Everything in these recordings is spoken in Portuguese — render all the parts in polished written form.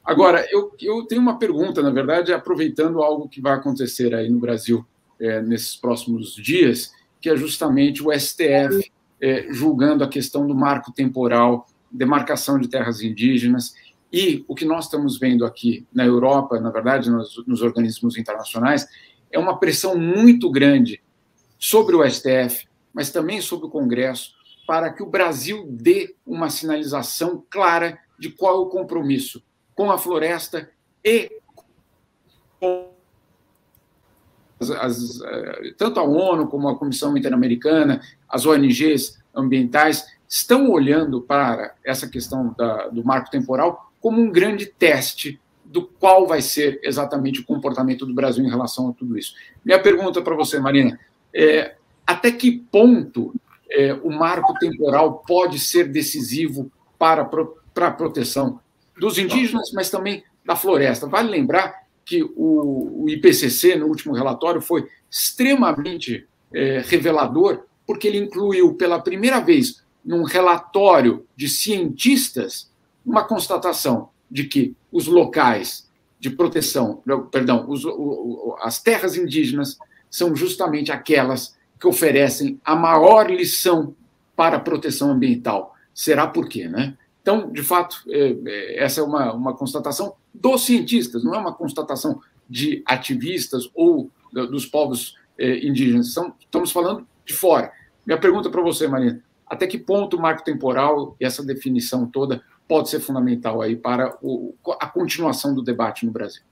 Agora, eu tenho uma pergunta, na verdade, aproveitando algo que vai acontecer aí no Brasil nesses próximos dias, que é justamente o STF julgando a questão do marco temporal, demarcação de terras indígenas, e o que nós estamos vendo aqui na Europa, na verdade, nos organismos internacionais, é uma pressão muito grande sobre o STF, mas também sobre o Congresso, para que o Brasil dê uma sinalização clara de qual é o compromisso com a floresta e com tanto a ONU como a Comissão Interamericana, as ONGs ambientais, estão olhando para essa questão do marco temporal como um grande teste do qual vai ser exatamente o comportamento do Brasil em relação a tudo isso. Minha pergunta para você, Marina, até que ponto o marco temporal pode ser decisivo para a proteção dos indígenas, mas também da floresta? Vale lembrar que o IPCC, no último relatório, foi extremamente revelador, porque ele incluiu, pela primeira vez, num relatório de cientistas, uma constatação de que os locais de proteção, perdão, as terras indígenas são justamente aquelas que oferecem a maior lição para a proteção ambiental. Será por quê, né? Então, de fato, essa é uma constatação dos cientistas, não é uma constatação de ativistas ou dos povos indígenas. Estamos falando de fora. Minha pergunta para você, Marina, até que ponto o marco temporal e essa definição toda pode ser fundamental aí para a continuação do debate no Brasil?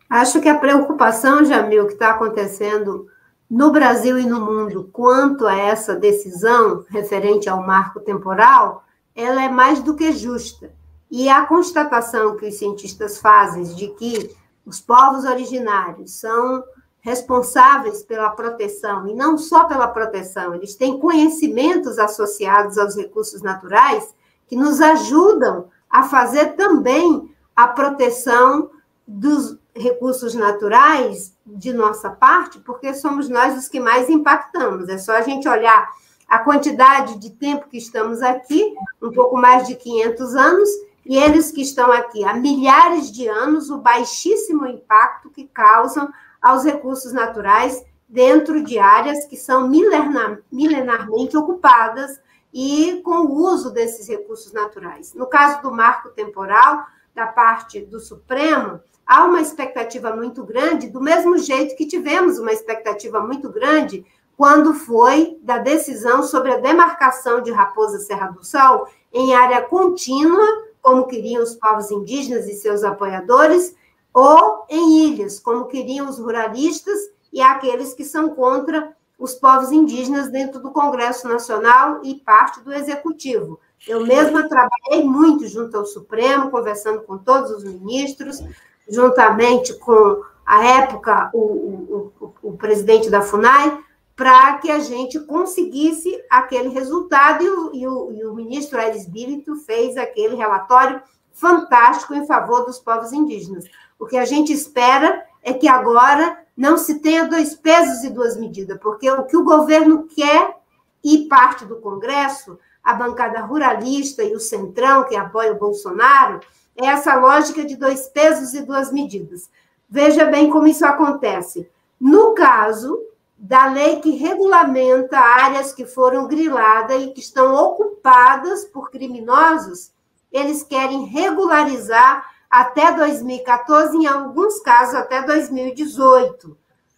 Acho que a preocupação, Jamil, que está acontecendo no Brasil e no mundo quanto a essa decisão referente ao marco temporal, ela é mais do que justa. E a constatação que os cientistas fazem de que os povos originários são responsáveis pela proteção, e não só pela proteção, eles têm conhecimentos associados aos recursos naturais que nos ajudam a fazer também a proteção dos recursos naturais de nossa parte, porque somos nós os que mais impactamos. É só a gente olhar a quantidade de tempo que estamos aqui, um pouco mais de 500 anos, e eles que estão aqui há milhares de anos, o baixíssimo impacto que causam aos recursos naturais dentro de áreas que são milenarmente ocupadas e com o uso desses recursos naturais. No caso do marco temporal, da parte do Supremo, há uma expectativa muito grande, do mesmo jeito que tivemos uma expectativa muito grande quando foi da decisão sobre a demarcação de Raposa Serra do Sol em área contínua, como queriam os povos indígenas e seus apoiadores, ou em ilhas, como queriam os ruralistas e aqueles que são contra os povos indígenas dentro do Congresso Nacional e parte do Executivo. Eu mesma trabalhei muito junto ao Supremo, conversando com todos os ministros, juntamente com, à época, o presidente da FUNAI, para que a gente conseguisse aquele resultado, e o ministro Aires Bílito fez aquele relatório fantástico em favor dos povos indígenas. O que a gente espera é que agora não se tenha dois pesos e duas medidas, porque o que o governo quer, e parte do Congresso, a bancada ruralista e o Centrão, que apoia o Bolsonaro, é essa lógica de dois pesos e duas medidas. Veja bem como isso acontece. No caso da lei que regulamenta áreas que foram griladas e que estão ocupadas por criminosos, eles querem regularizar até 2014, em alguns casos até 2018.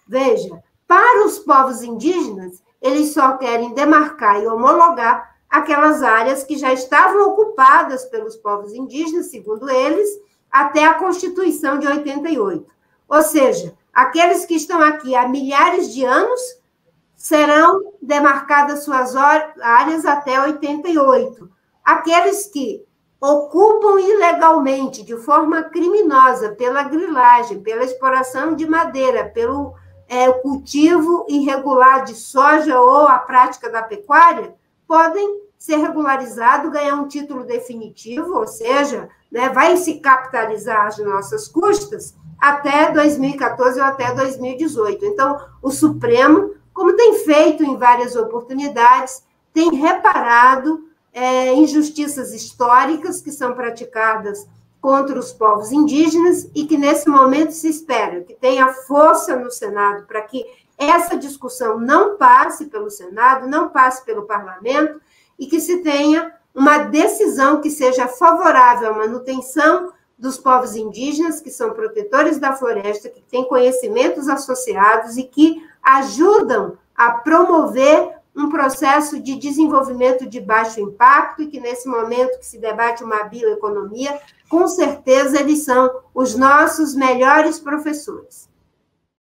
Veja, para os povos indígenas, eles só querem demarcar e homologar aquelas áreas que já estavam ocupadas pelos povos indígenas, segundo eles, até a Constituição de 88. Ou seja, aqueles que estão aqui há milhares de anos serão demarcadas suas áreas até 88. Aqueles que ocupam ilegalmente, de forma criminosa, pela grilagem, pela exploração de madeira, pelo cultivo irregular de soja ou a prática da pecuária, podem ser regularizados, ganhar um título definitivo, ou seja, né, vai se capitalizar às nossas custas até 2014 ou até 2018. Então, o Supremo, como tem feito em várias oportunidades, tem reparado injustiças históricas que são praticadas contra os povos indígenas e que, nesse momento, se espera que tenha força no Senado para que essa discussão não passe pelo Senado, não passe pelo Parlamento e que se tenha uma decisão que seja favorável à manutenção dos povos indígenas, que são protetores da floresta, que têm conhecimentos associados e que ajudam a promover um processo de desenvolvimento de baixo impacto e que, nesse momento que se debate uma bioeconomia, com certeza eles são os nossos melhores professores.